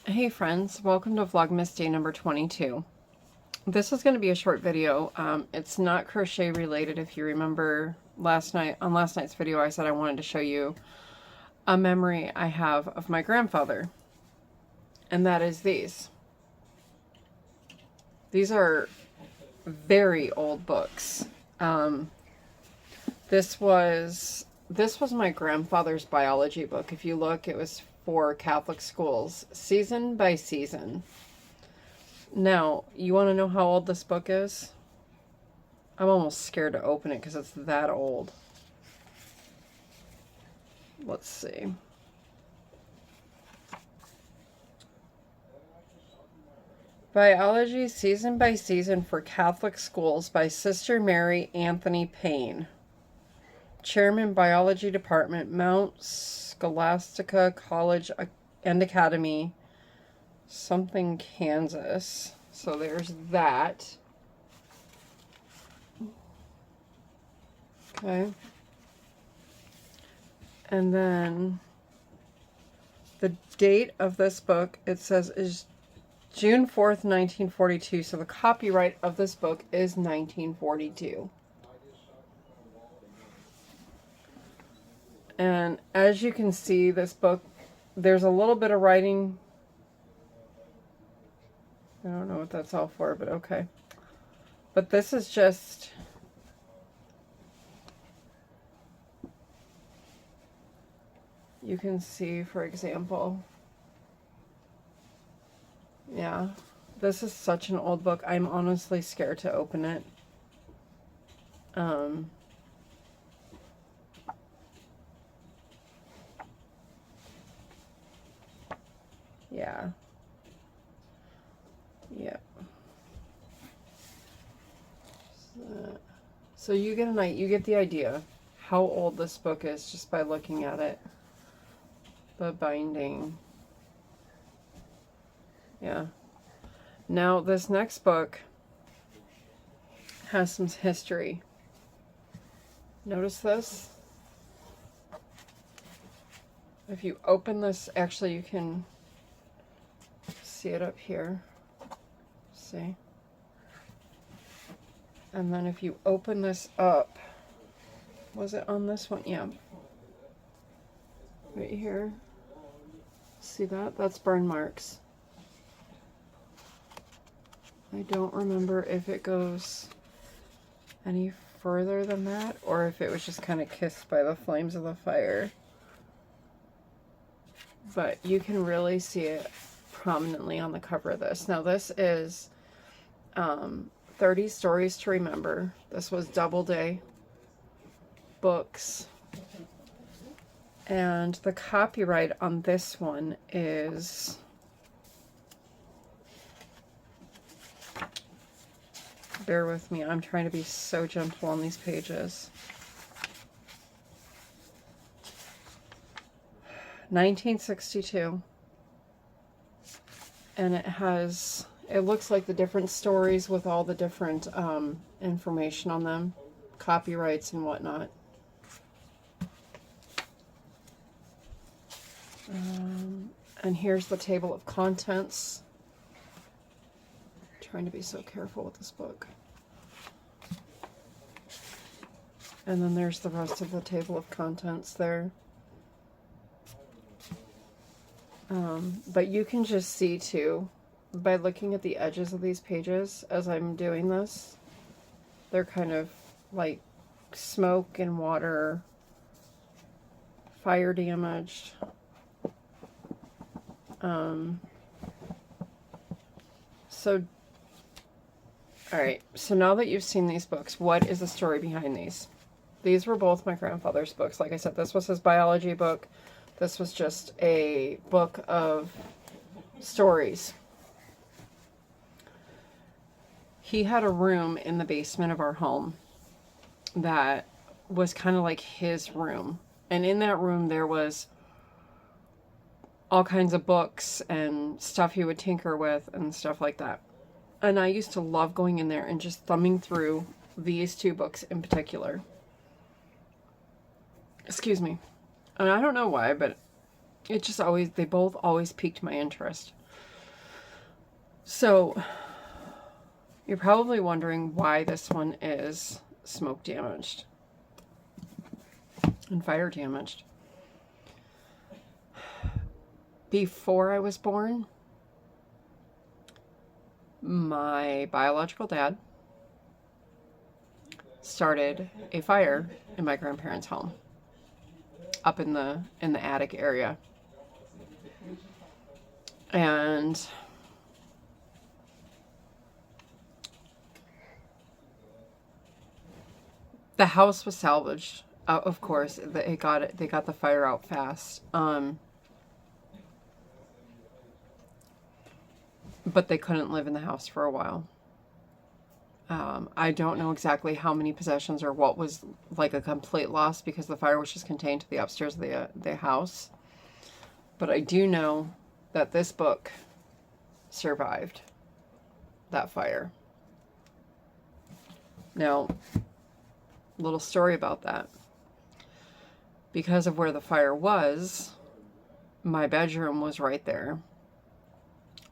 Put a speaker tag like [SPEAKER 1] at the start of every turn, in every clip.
[SPEAKER 1] Hey friends, welcome to Vlogmas day number 22. This is going to be a short video. It's not crochet related. If you remember last night's video, I said I wanted to show you a memory I have of my grandfather. And that is these. These are very old books. This was my grandfather's biology book. If you look, it was for Catholic schools, season by season. Now, you want to know how old this book is? I'm almost scared to open it because it's that old. Let's see. Biology Season by Season for Catholic Schools by Sister Mary Anthony Payne. Chairman Biology Department, Mount Scholastica College and Academy, something, Kansas. So there's that. Okay. And then the date of this book, it says, is June 4th, 1942. So the copyright of this book is 1942. And as you can see, this book, there's a little bit of writing. I don't know what that's all for, but okay. But this is just... You can see, for example, yeah, this is such an old book. I'm honestly scared to open it. Yeah. Yep. So you get the idea how old this book is just by looking at it. The binding. Yeah. Now this next book has some history. Notice this? If you open this, actually you can see it up here. See? And then if you open this up, was it on this one? Yeah. Right here. See that? That's burn marks. I don't remember if it goes any further than that or if it was just kind of kissed by the flames of the fire. But you can really see it prominently on the cover of this. Now this is 30 Stories to Remember. This was Doubleday Books. And the copyright on this one is... Bear with me, I'm trying to be so gentle on these pages. 1962. And it looks like the different stories with all the different information on them, copyrights and whatnot. And here's the table of contents. I'm trying to be so careful with this book. And then there's the rest of the table of contents there. But you can just see too, by looking at the edges of these pages as I'm doing this, they're kind of like smoke and water, fire damaged. Alright, so now that you've seen these books, what is the story behind these? These were both my grandfather's books. Like I said, this was his biology book. This was just a book of stories. He had a room in the basement of our home that was kind of like his room. And in that room there was all kinds of books and stuff he would tinker with and stuff like that. And I used to love going in there and just thumbing through these two books in particular. Excuse me. And I don't know why, but it just always, they both always piqued my interest. So you're probably wondering why this one is smoke damaged and fire damaged. Before I was born, my biological dad started a fire in my grandparents' home up in the attic area. And the house was salvaged. Of course, they got the fire out fast. But they couldn't live in the house for a while. I don't know exactly how many possessions or what was like a complete loss because the fire was just contained to the upstairs of the house. But I do know that this book survived that fire. Now, little story about that. Because of where the fire was, my bedroom was right there.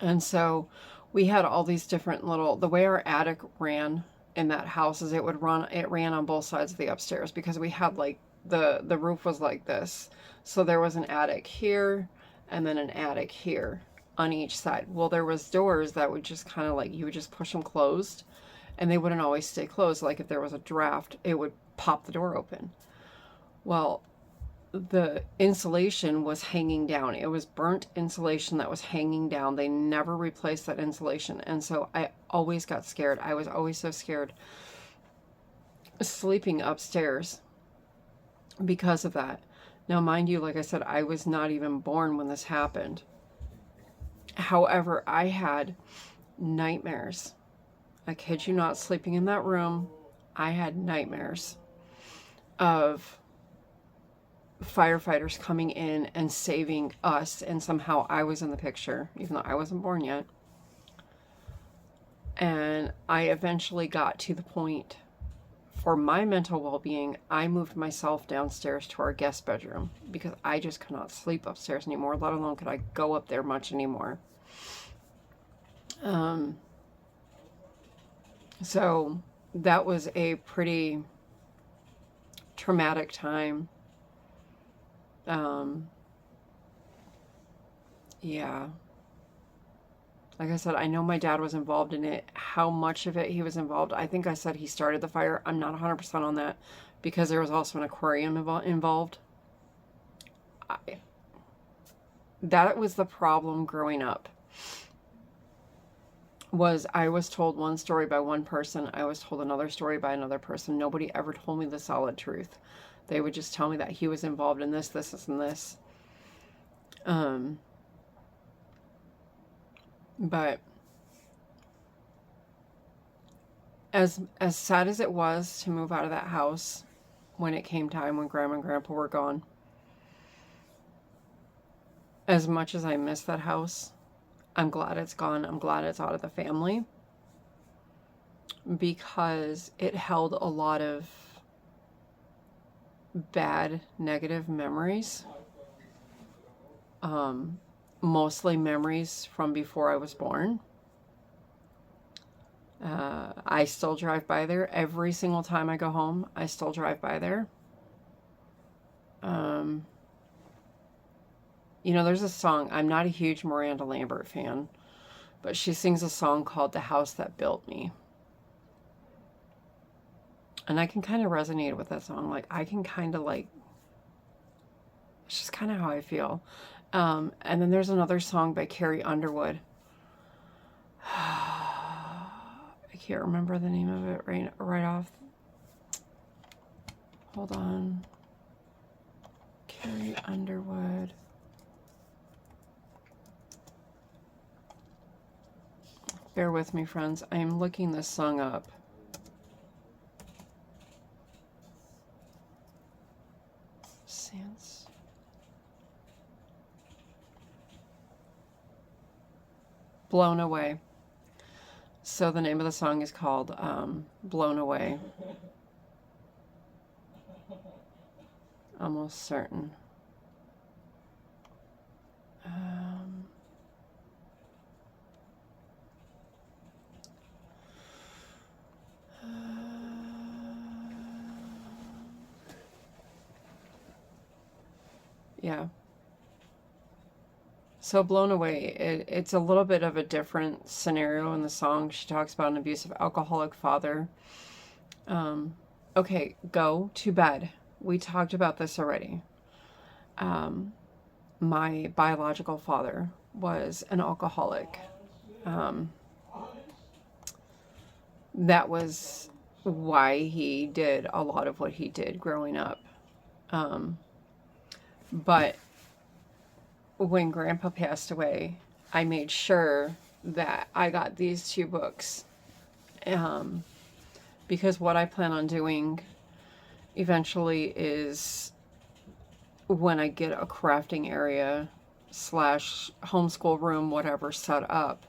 [SPEAKER 1] And so we had all these different the way our attic ran in that house is it ran on both sides of the upstairs because we had like the roof was like this. So there was an attic here and then an attic here on each side. Well, there was doors that would just kind of like, you would just push them closed and they wouldn't always stay closed. Like if there was a draft, it would pop the door open. Well, the insulation was hanging down. It was burnt insulation that was hanging down. They never replaced that insulation. And so I always got scared. I was always so scared sleeping upstairs because of that. Now, mind you, like I said, I was not even born when this happened. However, I had nightmares. I kid you not, sleeping in that room, I had nightmares of firefighters coming in and saving us, and somehow I was in the picture, even though I wasn't born yet. And I eventually got to the point, for my mental well-being, I moved myself downstairs to our guest bedroom because I just could not sleep upstairs anymore, let alone could I go up there much anymore. So that was a pretty traumatic time. Yeah. Like I said, I know my dad was involved in it. How much of it he was involved, I think I said he started the fire. I'm not 100% on that because there was also an aquarium involved. That was the problem growing up. Was I was told one story by one person, I was told another story by another person. Nobody ever told me the solid truth. They would just tell me that he was involved in this, and this. But as sad as it was to move out of that house when it came time when Grandma and Grandpa were gone, as much as I miss that house, I'm glad it's gone. I'm glad it's out of the family because it held a lot of bad, negative memories. Mostly memories from before I was born. I still drive by there every single time I go home. I still drive by there. You know, there's a song. I'm not a huge Miranda Lambert fan, but she sings a song called The House That Built Me. And I can kind of resonate with that song. Like, I can kind of like, it's just kind of how I feel. And then there's another song by Carrie Underwood. I can't remember the name of it right off. Hold on. Carrie Underwood. Bear with me, friends. I am looking this song up. Sense. Blown Away. So the name of the song is called Blown Away. Almost certain. Yeah. So blown away. It's a little bit of a different scenario in the song. She talks about an abusive alcoholic father. Okay, go to bed. We talked about this already. My biological father was an alcoholic. That was why he did a lot of what he did growing up. But when Grandpa passed away, I made sure that I got these two books. Because what I plan on doing eventually is when I get a crafting area / homeschool room, whatever, set up,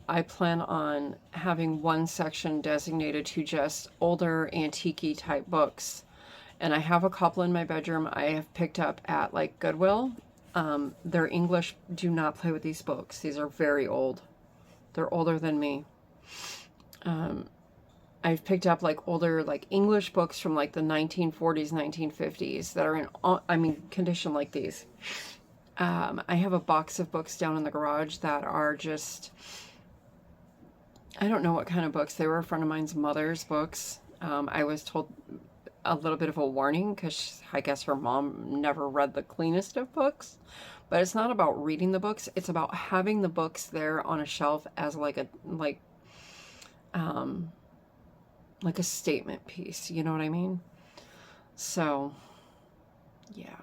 [SPEAKER 1] I plan on having one section designated to just older antique type books. And I have a couple in my bedroom I have picked up at like Goodwill. They're English. Do not play with these books. These are very old. They're older than me. I've picked up like older like English books from like the 1940s, 1950s that are in, condition like these. I have a box of books down in the garage that are just, I don't know what kind of books. They were a friend of mine's mother's books. I was told a little bit of a warning because I guess her mom never read the cleanest of books. But it's not about reading the books. It's about having the books there on a shelf as like a statement piece. You know what I mean? So, yeah.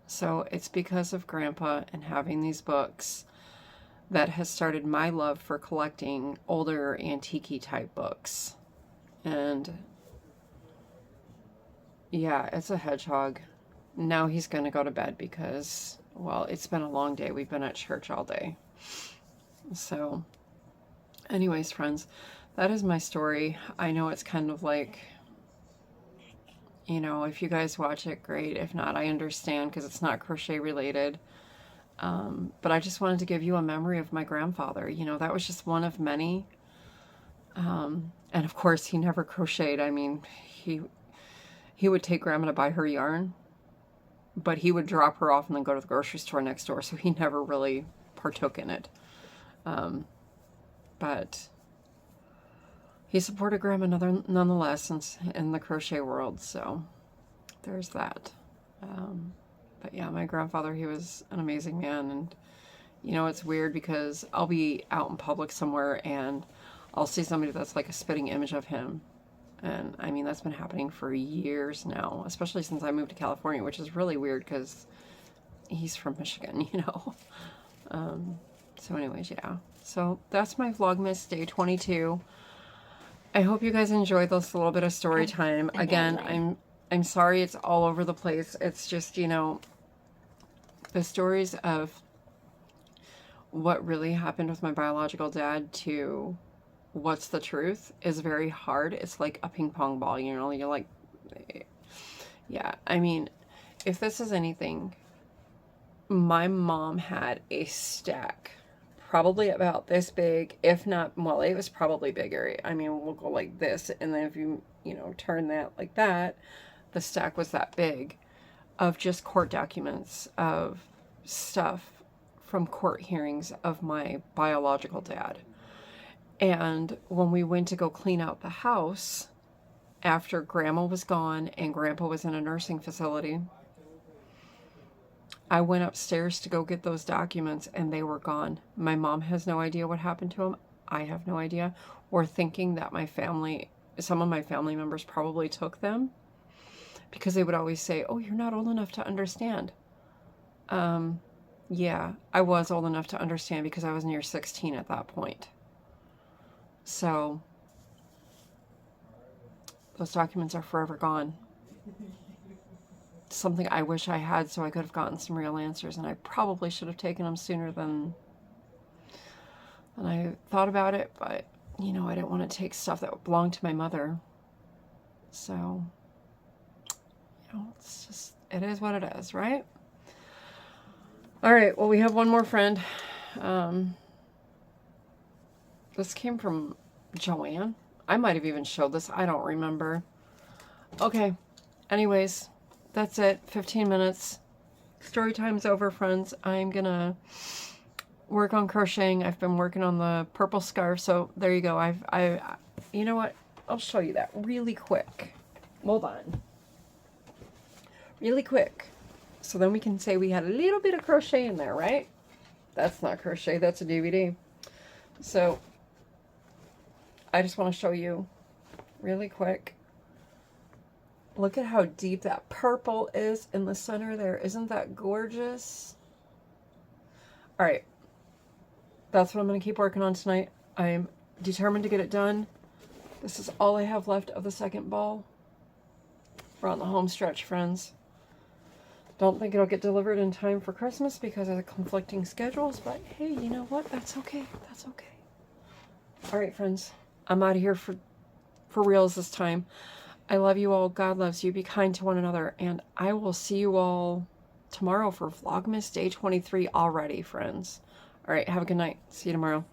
[SPEAKER 1] So it's because of Grandpa and having these books that has started my love for collecting older antique type books. And yeah, it's a hedgehog. Now he's going to go to bed because, well, it's been a long day. We've been at church all day. So anyways, friends, that is my story. I know it's kind of like, you know, if you guys watch it, great. If not, I understand because it's not crochet related. But I just wanted to give you a memory of my grandfather. You know, that was just one of many. And of course, he never crocheted. I mean, he would take Grandma to buy her yarn, but he would drop her off and then go to the grocery store next door. So he never really partook in it. But he supported Grandma nonetheless in the crochet world. So there's that. But yeah, my grandfather, he was an amazing man. And, you know, it's weird because I'll be out in public somewhere and I'll see somebody that's like a spitting image of him. And I mean, that's been happening for years now, especially since I moved to California, which is really weird because he's from Michigan, you know. So anyways, yeah. So that's my Vlogmas day 22. I hope you guys enjoyed this little bit of story time. Again, I'm sorry it's all over the place. It's just, you know, the stories of what really happened with my biological dad to what's the truth is very hard. It's like a ping pong ball, you know, you're like, yeah, I mean, if this is anything, my mom had a stack probably about this big, if not, well, it was probably bigger. I mean, we'll go like this, and then if you know, turn that like that, the stack was that big of just court documents of stuff from court hearings of my biological dad. And when we went to go clean out the house after Grandma was gone and Grandpa was in a nursing facility, I went upstairs to go get those documents and they were gone. My mom has no idea what happened to them. I have no idea. We're thinking that some of my family members probably took them because they would always say, oh, you're not old enough to understand. Yeah, I was old enough to understand because I was near 16 at that point. So those documents are forever gone. Something I wish I had so I could have gotten some real answers, and I probably should have taken them sooner than I thought about it, but you know, I didn't want to take stuff that belonged to my mother. So, you know, it's just, it is what it is, right? All right, well, we have one more friend. This came from Joanne. I might have even showed this. I don't remember. Okay. Anyways, that's it. 15 minutes. story time's over, friends. I'm gonna work on crocheting. I've been working on the purple scarf, so there you go. You know what? I'll show you that really quick. Hold on. Really quick. So then we can say we had a little bit of crochet in there, right? That's not crochet, that's a DVD. So I just want to show you really quick. Look at how deep that purple is in the center there. Isn't that gorgeous? All right. That's what I'm going to keep working on tonight. I'm determined to get it done. This is all I have left of the second ball. We're on the home stretch, friends. Don't think it'll get delivered in time for Christmas because of the conflicting schedules, but hey, you know what? That's okay. That's okay. All right, friends. I'm out of here for reals this time. I love you all. God loves you. Be kind to one another. And I will see you all tomorrow for Vlogmas Day 23 already, friends. All right. Have a good night. See you tomorrow.